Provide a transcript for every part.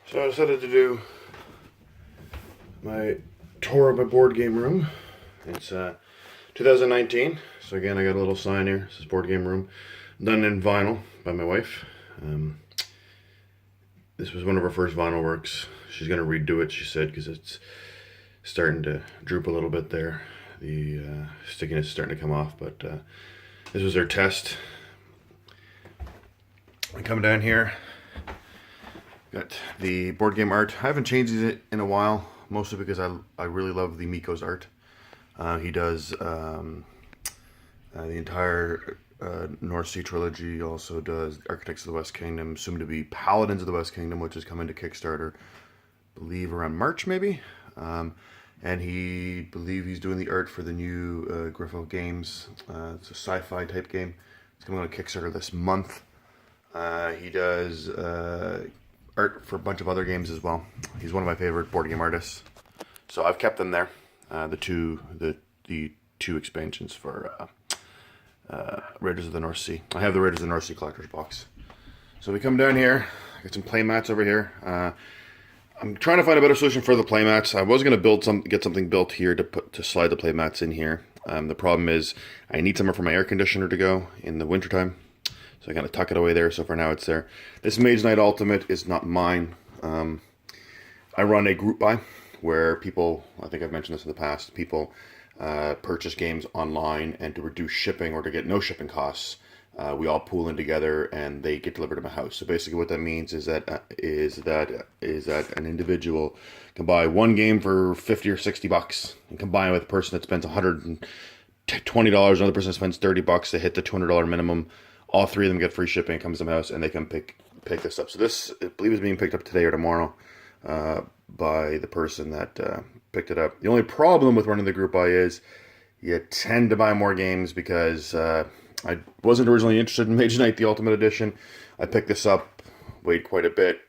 So I decided to do my tour of my board game room. It's 2019, so again I got a little sign here. This is board game room, done in vinyl by my wife. This was one of her first vinyl works. She's gonna redo it, she said, because it's starting to droop a little bit there. The stickiness is starting to come off, but this was her test. I come down here. Got the board game art. I haven't changed it in a while, mostly because I really love the Miko's art. He does the entire North Sea trilogy, also does Architects of the West Kingdom, soon to be Paladins of the West Kingdom, which is coming to Kickstarter, I believe around March maybe. And he's doing the art for the new Griffo games. It's a sci-fi type game. It's coming on Kickstarter this month. He does art for a bunch of other games as well. He's one of my favorite board game artists, so I've kept them there. The two expansions for Raiders of the North Sea. I have the Raiders of the North Sea collector's box. So we come down here. I got some playmats over here. I'm trying to find a better solution for the playmats. I was going to get something built here to slide the playmats in here. The problem is I need somewhere for my air conditioner to go in the wintertime. So I kind of tuck it away there, so for now it's there. This Mage Knight Ultimate is not mine. I run a group buy where people, I think I've mentioned this in the past, people purchase games online, and to reduce shipping or to get no shipping costs, we all pool in together and they get delivered to my house. So basically what that means is that an individual can buy one game for 50 or 60 bucks and combine with a person that spends $120, another person spends 30 bucks, they hit the $200 minimum. All three of them get free shipping. It comes to my house, and they can pick this up. So this, I believe, is being picked up today or tomorrow by the person that picked it up. The only problem with running the group buy is you tend to buy more games because I wasn't originally interested in Mage Knight, the Ultimate Edition. I picked this up, weighed quite a bit,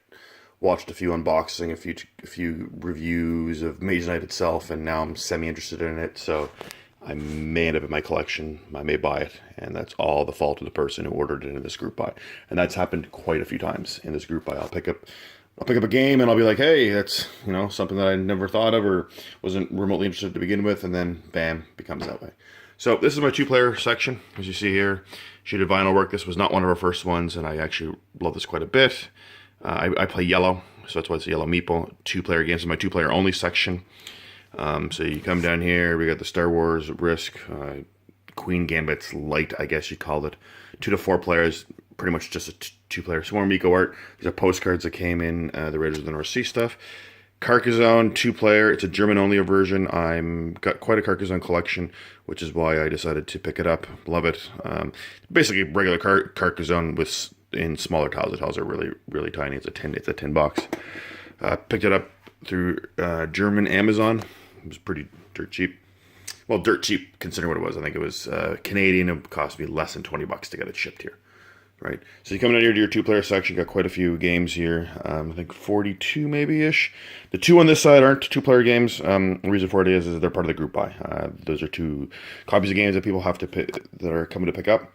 watched a few unboxing, a few reviews of Mage Knight itself, and now I'm semi-interested in it. So I may end up in my collection, I may buy it, and that's all the fault of the person who ordered it in this group buy. And that's happened quite a few times in this group buy. I'll pick up a game and I'll be like, hey, that's, something that I never thought of or wasn't remotely interested to begin with, and then bam, becomes that way. So this is my two-player section, as you see here. She did vinyl work. This was not one of her first ones, and I actually love this quite a bit. I play yellow, so that's why it's a yellow meeple. Two-player games is my two-player only section. So you come down here, we got the Star Wars Risk, Queen Gambit's Light, I guess you'd call it. 2 to 4 players, pretty much just a two-player. Some more Miko art. These are postcards that came in the Raiders of the North Sea stuff. Carcassonne, 2-player. It's a German-only version. I'm got quite a Carcassonne collection, which is why I decided to pick it up. Love it. Basically, regular Carcassonne in smaller tiles. The tiles are really, really tiny. It's a 10 box. Picked it up through German Amazon. It was pretty dirt cheap. Well, dirt cheap considering what it was. I think it was Canadian. It cost me less than 20 bucks to get it shipped here. Right. So you come in here to your two-player section. Got quite a few games here. I think 42 maybe-ish. The two on this side aren't two-player games. The reason for it is they're part of the group buy. Those are 2 copies of games that people have to pick, that are coming to pick up.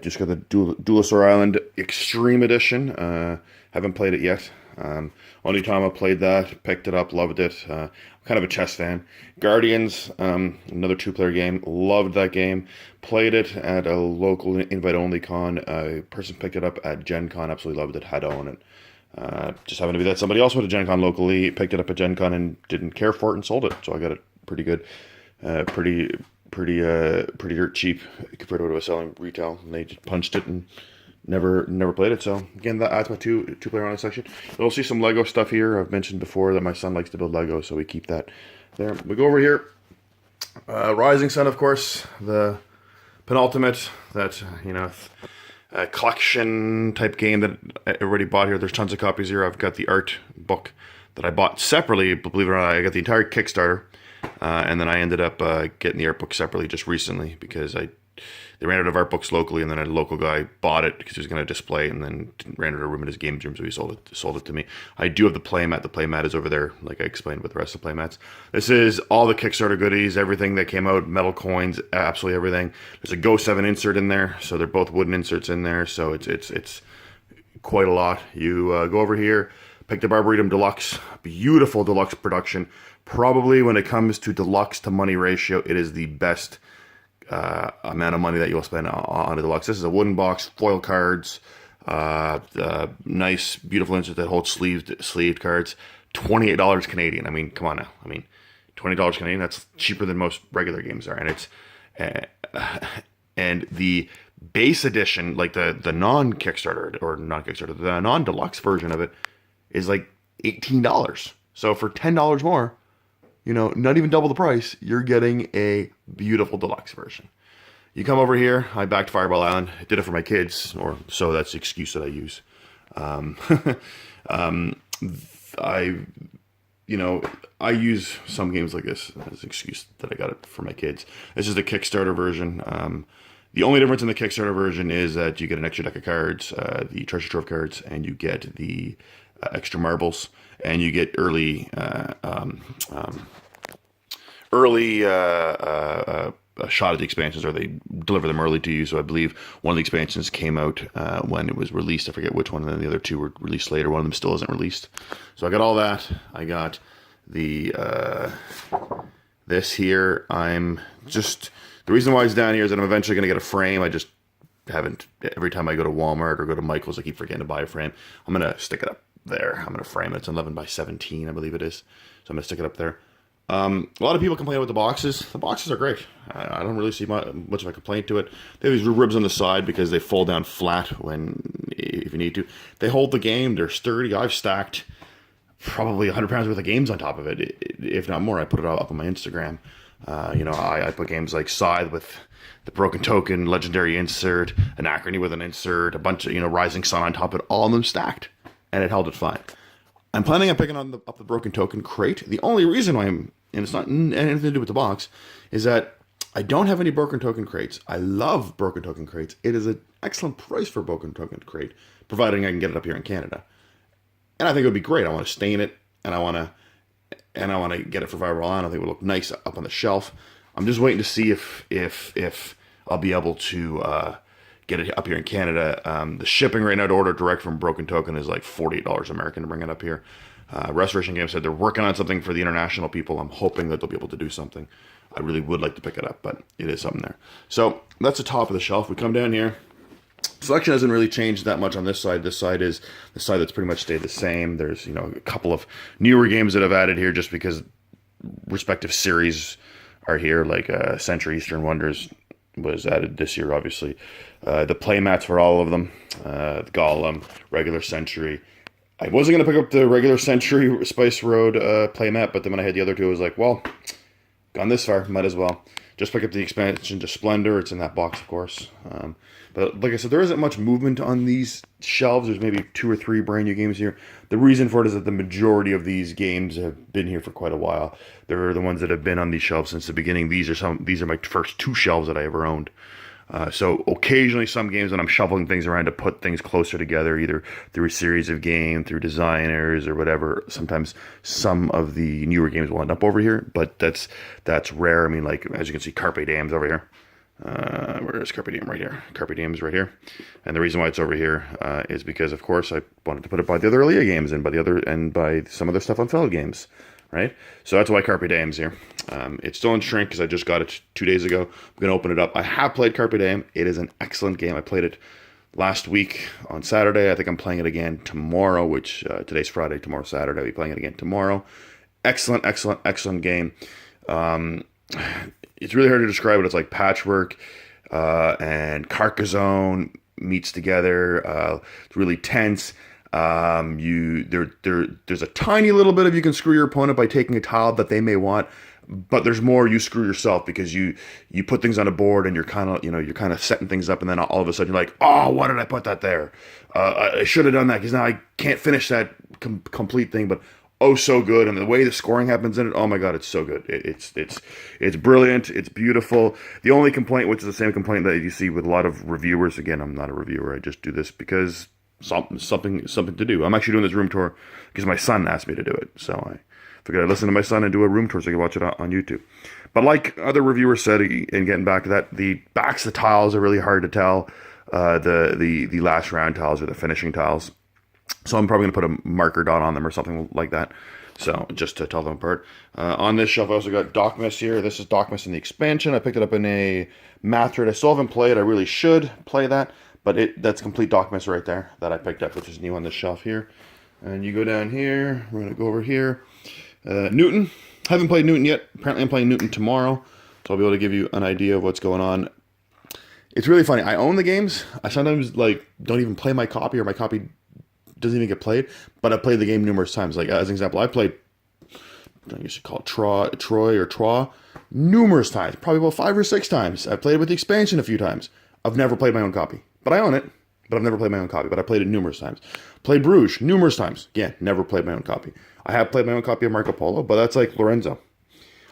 Just got the Duelosaur Island Extreme Edition. Haven't played it yet. Only time I played that, picked it up, loved it. I'm kind of a chess fan. Guardians, another 2-player game, loved that game. Played it at a local invite-only con. A person picked it up at Gen Con, absolutely loved it, had to own it. Just happened to be that somebody else went to Gen Con locally, picked it up at Gen Con and didn't care for it and sold it. So I got it pretty good. Pretty dirt cheap compared to what I was selling retail. And they just punched it and never played it. So again, that adds my two-player only section. You'll see some Lego stuff here. I've mentioned before that my son likes to build Lego, so we keep that there. We go over here. Rising Sun, of course, the penultimate, that collection type game that everybody bought here. There's tons of copies here. I've got the art book that I bought separately. Believe it or not, I got the entire Kickstarter, and then I ended up getting the art book separately just recently because they ran out of art books locally, and then a local guy bought it because he was going to display it, and then ran out of room in his games room, so he sold it to me. I do have the playmat. The playmat is over there, like I explained with the rest of the playmats. This is all the Kickstarter goodies, everything that came out, metal coins, absolutely everything. There's a Go 7 insert in there, so they're both wooden inserts in there, so it's quite a lot. You go over here, Picked up Arboretum Deluxe, beautiful deluxe production. Probably when it comes to deluxe to money ratio, it is the best amount of money that you'll spend on a deluxe. This is a wooden box, foil cards, nice, beautiful insert that holds sleeved cards. $28 Canadian. I mean, come on now. I mean, $20 Canadian. That's cheaper than most regular games are, and it's and the base edition, like the non-Kickstarter or non-Kickstarter, the non-deluxe version of it is like $18. So for $10 more, you know, not even double the price, you're getting a beautiful deluxe version. You come over here, I backed Fireball Island. I did it for my kids, or so that's the excuse that I use. I use some games like this as an excuse that I got it for my kids. This is the Kickstarter version. The only difference in the Kickstarter version is that you get an extra deck of cards, the treasure trove cards, and you get the extra marbles, and you get early shot at the expansions, or they deliver them early to you. So I believe one of the expansions came out when it was released. I forget which one, and then the other two were released later. One of them still isn't released. So I got all that. I got the this here. The reason why it's down here is that I'm eventually going to get a frame. I just haven't. Every time I go to Walmart or go to Michael's, I keep forgetting to buy a frame. I'm going to stick it up there. I'm going to frame it. It's 11 by 17, I believe it is. So I'm going to stick it up there. A lot of people complain about the boxes. The boxes are great. I don't really see much of a complaint to it. They have these ribs on the side because they fold down flat if you need to. They hold the game. They're sturdy. I've stacked probably 100 pounds worth of games on top of it, if not more. I put it all up on my Instagram. I put games like Scythe with the Broken Token, Legendary insert, Anachrony with an insert, a bunch of, Rising Sun on top of it, all of them stacked. And it held it fine. I'm planning on picking up the Broken Token crate. The only reason why and it's not anything to do with the box, is that I don't have any Broken Token crates. I love Broken Token crates. It is an excellent price for a Broken Token crate, providing I can get it up here in Canada. And I think it would be great. I want to stain it, and I want to get it for Viral On. I think it would look nice up on the shelf. I'm just waiting to see if I'll be able to get it up here in Canada. The shipping right now to order direct from Broken Token is like $48 American to bring it up here. Restoration Games said they're working on something for the international people. I'm hoping that they'll be able to do something. I really would like to pick it up, but it is something there. So that's the top of the shelf. We come down here. Selection hasn't really changed that much on this side. This side is the side that's pretty much stayed the same. There's, a couple of newer games that I've added here just because respective series are here, like Century Eastern Wonders was added this year, obviously. The Playmats for all of them. The Golem, regular Century. I wasn't going to pick up the regular Century Spice Road playmat, but then when I had the other two, I was like, well, gone this far, might as well. Just pick up the expansion to Splendor. It's in that box, of course. But like I said, there isn't much movement on these shelves. There's maybe 2 or 3 brand new games here. The reason for it is that the majority of these games have been here for quite a while. They're the ones that have been on these shelves since the beginning. These are my first 2 shelves that I ever owned. So occasionally some games when I'm shuffling things around to put things closer together, either through a series of games, through designers or whatever, sometimes some of the newer games will end up over here, but that's rare. I mean, like, as you can see, Carpe Diem's over here. Where is Carpe Diem? Right here. Carpe Diem's right here. And the reason why it's over here is because, of course, I wanted to put it by the other Leah games and by some other stuff on Feld games. Right? So that's why Carpe Diem's here. It's still in shrink because I just got it 2 days ago. I'm going to open it up. I have played Carpe Diem. It is an excellent game. I played it last week on Saturday. I think I'm playing it again tomorrow, which today's Friday, tomorrow's Saturday. I'll be playing it again tomorrow. Excellent, excellent, excellent game. It's really hard to describe it. It's like Patchwork and Carcassonne meets together. It's really tense. There's a tiny little bit of you can screw your opponent by taking a tile that they may want, but there's more you screw yourself because you put things on a board and you're kind of setting things up, and then all of a sudden you're like, oh, why did I put that there? I should have done that because now I can't finish that complete thing, but oh, so good. And the way the scoring happens in it, oh my God, it's so good. It's brilliant. It's beautiful. The only complaint, which is the same complaint that you see with a lot of reviewers, again, I'm not a reviewer. I just do this because something to do. I'm actually doing this room tour because my son asked me to do it. So I figured I'd listen to my son and do a room tour so I can watch it on YouTube. But like other reviewers said, and getting back to that, the backs of the tiles are really hard to tell. The last round tiles or the finishing tiles. So I'm probably going to put a marker dot on them or something like that. So just to tell them apart. On this shelf, I also got Dockmas here. This is Dockmas in the expansion. I picked it up in a math trade. I still haven't played. I really should play that. But that's complete Dockmas right there that I picked up, which is new on this shelf here. And you go down here. We're going to go over here. Newton. Haven't played Newton yet. Apparently I'm playing Newton tomorrow. So I'll be able to give you an idea of what's going on. It's really funny. I own the games. I sometimes don't even play my copy, or my copy doesn't even get played, but I played the game numerous times. Like, as an example, I played, I guess you call it Troy, numerous times, probably about 5 or 6 times. I played it with the expansion a few times. I've never played my own copy, but I own it, but I've never played my own copy, but I played it numerous times. Played Bruges numerous times. Again, never played my own copy. I have played my own copy of Marco Polo, but that's like Lorenzo.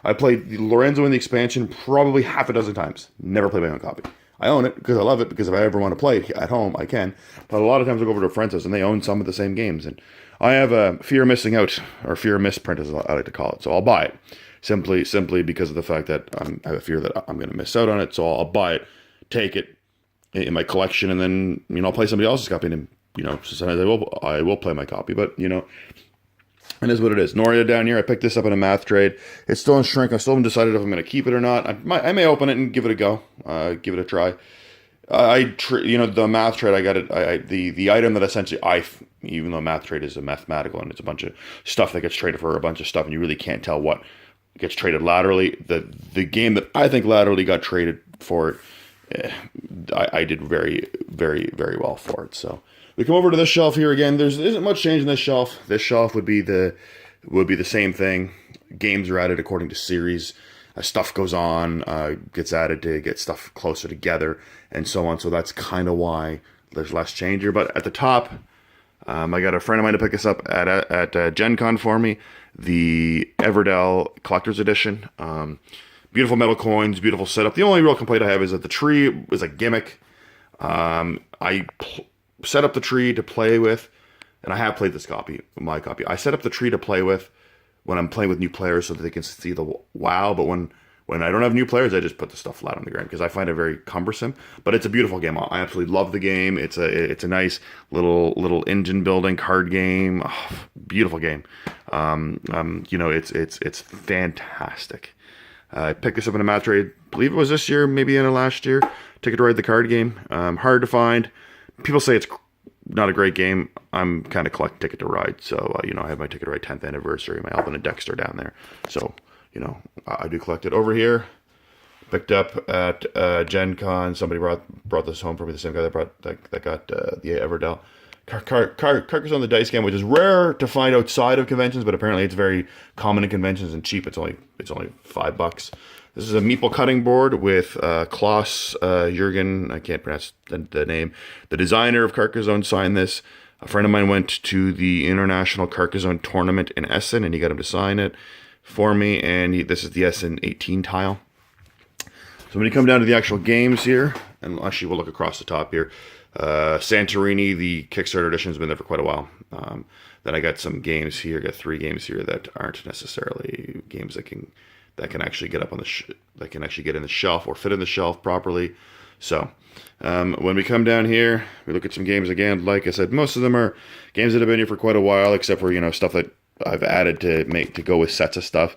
I played Lorenzo in the expansion probably half a dozen times. Never played my own copy. I own it because I love it, because if I ever want to play it at home, I can. But a lot of times I go over to a friend's house and they own some of the same games. And I have a fear of missing out, or fear of misprint as I like to call it. So I'll buy it simply because of the fact that I have a fear that I'm going to miss out on it. So I'll buy it, take it in my collection, and then, I'll play somebody else's copy. And, sometimes I will play my copy, but, it is what it is. Noria down here. I picked this up in a math trade. It's still in shrink. I still haven't decided if I'm going to keep it or not. I may open it and give it a go. Give it a try. The math trade, I got it. The item that essentially even though math trade is a mathematical and it's a bunch of stuff that gets traded for a bunch of stuff, and you really can't tell what gets traded laterally. The game that I think laterally got traded for it, I did very, very, very well for it. So we come over to this shelf here again. There isn't much change in this shelf. This shelf would be the same thing. Games are added according to series. Stuff goes on, gets added to get stuff closer together, and so on. So that's kind of why there's less change here. But at the top, I got a friend of mine to pick this up at Gen Con for me. The Everdell Collector's Edition. Beautiful metal coins, beautiful setup. The only real complaint I have is that the tree is a gimmick. I set up the tree to play with, and I have played this copy, my copy. I set up the tree to play with when I'm playing with new players so that they can see the wow, but when I don't have new players, I just put the stuff flat on the ground because I find it very cumbersome. But it's a beautiful game. I absolutely love the game. It's a nice little engine building card game. Oh, beautiful game. It's fantastic. I picked this up in a math trade. I believe it was this year, maybe in the last year. Ticket to Ride the card game. Hard to find. People say it's not a great game. I'm kind of collecting Ticket to Ride. So, I have my Ticket to Ride 10th anniversary, my Alvin and Dexter down there. So, I do collect it. Over here, picked up at Gen Con. Somebody brought this home for me. The same guy that got the Everdell. Carcassonne the dice game, which is rare to find outside of conventions, but apparently it's very common in conventions and cheap. It's only $5. This is a meeple cutting board with Klaus Jürgen. I can't pronounce the name. The designer of Carcassonne signed this. A friend of mine went to the International Carcassonne tournament in Essen, and he got him to sign it for me. And this is the Essen 18 tile. So when you come down to the actual games here, and actually we'll look across the top here. Santorini, the Kickstarter edition, has been there for quite a while. Then I got some games here. Got 3 games here that aren't necessarily games that can actually get up on that can actually get in the shelf or fit in the shelf properly. So when we come down here, we look at some games again. Like I said, most of them are games that have been here for quite a while, except for stuff that I've added to go with sets of stuff.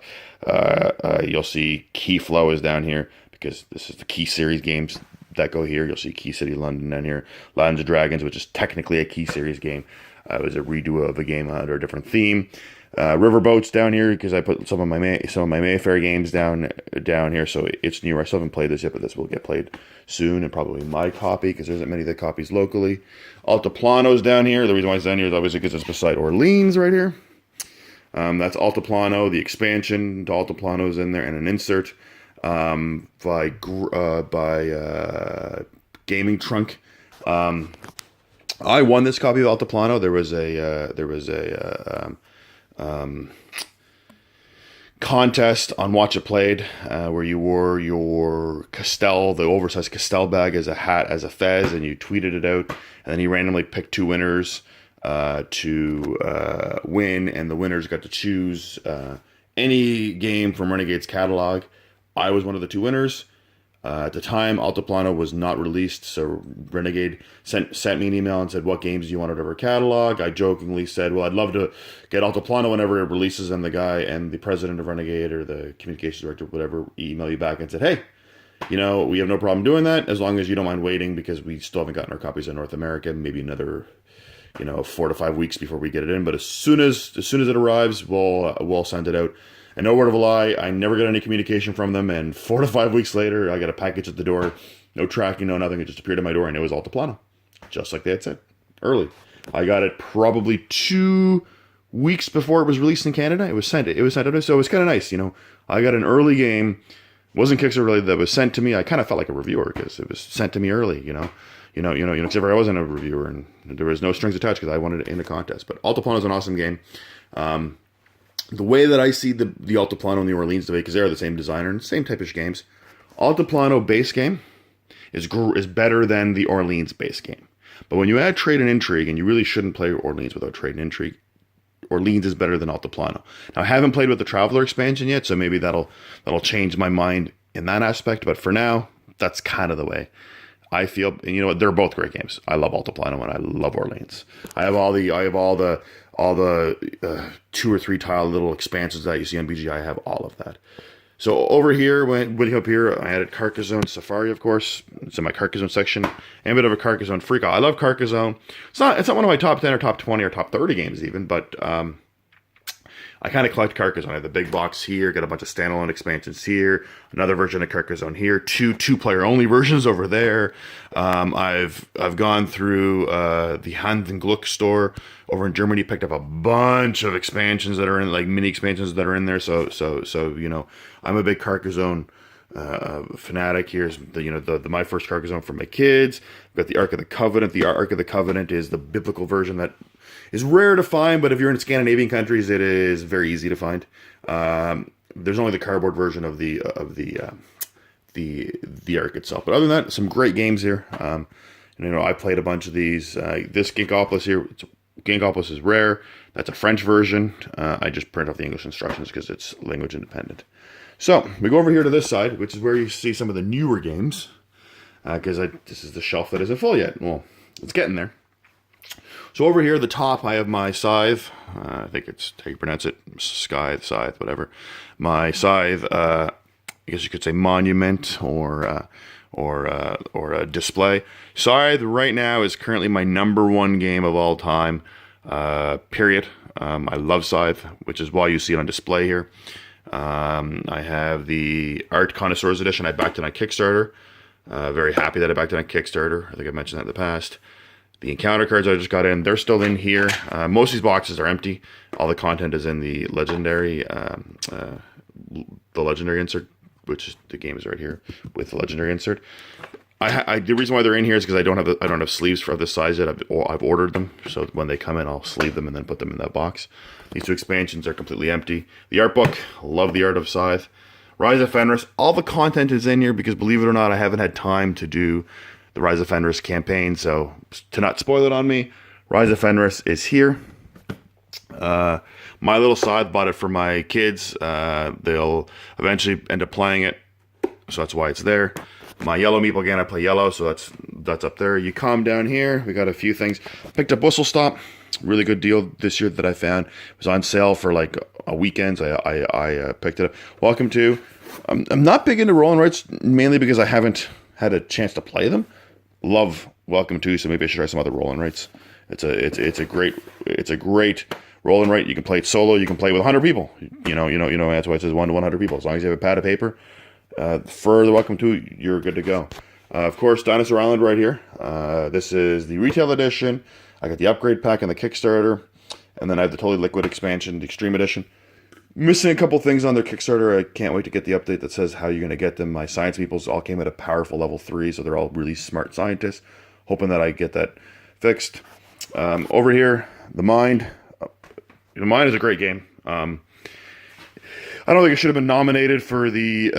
You'll see Key Flow is down here because this is the Key series games that go here. You'll see Key City London down here. Lands of Dragons, which is technically a Key series game. It was a redo of a game under a different theme. Riverboats down here because I put some of my Mayfair games down here, so it's newer. I still haven't played this yet, but this will get played soon, and probably my copy because there isn't many of the copies locally. Altiplano's down here. The reason why it's down here is obviously because it's beside Orleans right here. That's Altiplano. The expansion to Altiplano's in there, and an insert by Gaming Trunk. I won this copy of Altiplano. There was a contest on Watch It Played where you wore your Castell, the oversized Castell bag, as a hat, as a fez, and you tweeted it out, and then he randomly picked 2 winners to win, and the winners got to choose any game from Renegade's catalog. I was one of the 2 winners. At the time, Altiplano was not released, so Renegade sent me an email and said, what games do you want out of our catalog? I jokingly said, well, I'd love to get Altiplano whenever it releases, and the guy and the president of Renegade, or the communications director, whatever, emailed you back and said, hey, we have no problem doing that as long as you don't mind waiting, because we still haven't gotten our copies in North America. Maybe another 4 to 5 weeks before we get it in. But as soon as it arrives, we'll send it out. And no word of a lie, I never got any communication from them. And 4 to 5 weeks later, I got a package at the door. No tracking, no nothing. It just appeared at my door, and it was Altiplano, just like they had said early. I got it probably 2 weeks before it was released in Canada. It was sent out, so it was kind of nice. I got an early game. It wasn't Kickstarter related, that was sent to me. I kind of felt like a reviewer because it was sent to me early. Except for I wasn't a reviewer, and there was no strings attached because I wanted it in the contest. But Altiplano is an awesome game. The way that I see the Altiplano and the Orleans debate, because they're the same designer and same type-ish games, Altiplano base game is better than the Orleans base game. But when you add trade and intrigue, and you really shouldn't play Orleans without trade and intrigue, Orleans is better than Altiplano. Now, I haven't played with the Traveler expansion yet, so maybe that'll change my mind in that aspect. But for now, that's kind of the way I feel. And you know what? They're both great games. I love Altiplano and I love Orleans. I have all the 2 or 3 tile little expansions that you see on BGI. I have all of that. So over here, when up here, I added Carcassonne Safari, of course. It's in my Carcassonne section. I'm a bit of a Carcassonne freak. I love Carcassonne. It's not one of my top 10 or top 20 or top 30 games even, but I kind of collect Carcassonne. I have the big box here, got a bunch of standalone expansions here, another version of Carcassonne here, two-player only versions over there. I've gone through the Hand and Gluck store over in Germany, picked up a bunch of expansions that are in, like mini expansions that are in there. So I'm a big Carcassonne fanatic. Here's the my first Carcassonne for my kids. I've got the Ark of the Covenant. The Ark of the Covenant is the biblical version that is rare to find, but if you're in Scandinavian countries, it is very easy to find. There's only the cardboard version of the Ark itself, but other than that, some great games here. I played a bunch of these. This Ginkopolis here, Ginkopolis is rare. That's a French version. I just print off the English instructions because it's language independent. So we go over here to this side, which is where you see some of the newer games, because this is the shelf that isn't full yet. Well, it's getting there. So over here at the top, I have my Scythe. I think it's how you pronounce it, Scythe, whatever. My Scythe, I guess you could say monument or a display. Scythe right now is currently my #1 game of all time. Period. I love Scythe, which is why you see it on display here. I have the Art Connoisseurs Edition. I backed it on Kickstarter. Very happy that I backed it on Kickstarter. I think I mentioned that in the past. The encounter cards I just got in, they're still in here. Most of these boxes are empty. All the content is in the legendary insert, which the game is right here with the legendary insert. The reason why they're in here is because I don't have sleeves for this size yet. I've ordered them, so when they come in, I'll sleeve them and then put them in that box. These 2 expansions are completely empty. The art book, love the art of Scythe. Rise of Fenris, all the content is in here because, believe it or not, I haven't had time to do the Rise of Fenris campaign, so to not spoil it on me, Rise of Fenris is here. My little Scythe, bought it for my kids. They'll eventually end up playing it, so that's why it's there. My yellow meeple, again, I play yellow, so that's up there. You come down here, we got a few things. Picked up Whistle Stop, really good deal this year that I found. It was on sale for like a weekend, so I picked it up. Welcome to. I'm not big into roll and writes, mainly because I haven't had a chance to play them. Love Welcome to, so maybe I should try some other roll and writes. It's a great roll and write. You can play it solo. You can play it with 100 people. That's why it says 1 to 100 people. As long as you have a pad of paper, for the Welcome to, you're good to go. Of course, Dinosaur Island right here. This is the retail edition. I got the upgrade pack and the Kickstarter, and then I have the Totally Liquid expansion, the Extreme Edition. Missing a couple things on their Kickstarter. I can't wait to get the update that says how you're going to get them. My science peoples all came at a powerful level 3, so they're all really smart scientists. Hoping that I get that fixed. Over here, The Mind. The Mind is a great game. I don't think it should have been nominated for the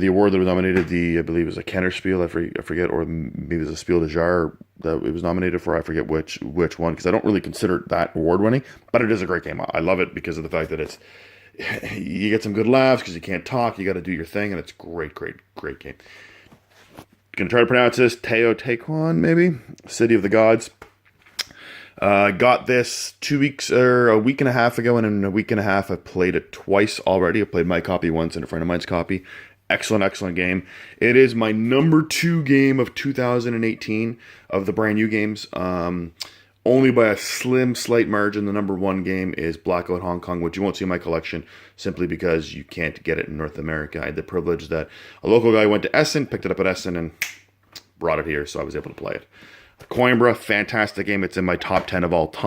award that was nominated. I believe it was a Kenner Spiel. I forget, or maybe it was a Spiel de Jar that it was nominated for. I forget which one, because I don't really consider that award winning. But it is a great game. I love it because of the fact that You get some good laughs because you can't talk. You got to do your thing, and it's great, great, great game. Gonna try to pronounce this Teotihuacan, maybe City of the Gods. Got this 2 weeks or a week and a half ago, and in a week and a half, I played it twice already. I played my copy once and a friend of mine's copy. Excellent, excellent game. It is my number 2 game of 2018 of the brand new games. Only by a slim, slight margin. The number 1 game is Blackout Hong Kong, which you won't see in my collection simply because you can't get it in North America. I had the privilege that a local guy went to Essen, picked it up at Essen, and brought it here, so I was able to play it. Coimbra, fantastic game. It's in my top 10 of all time.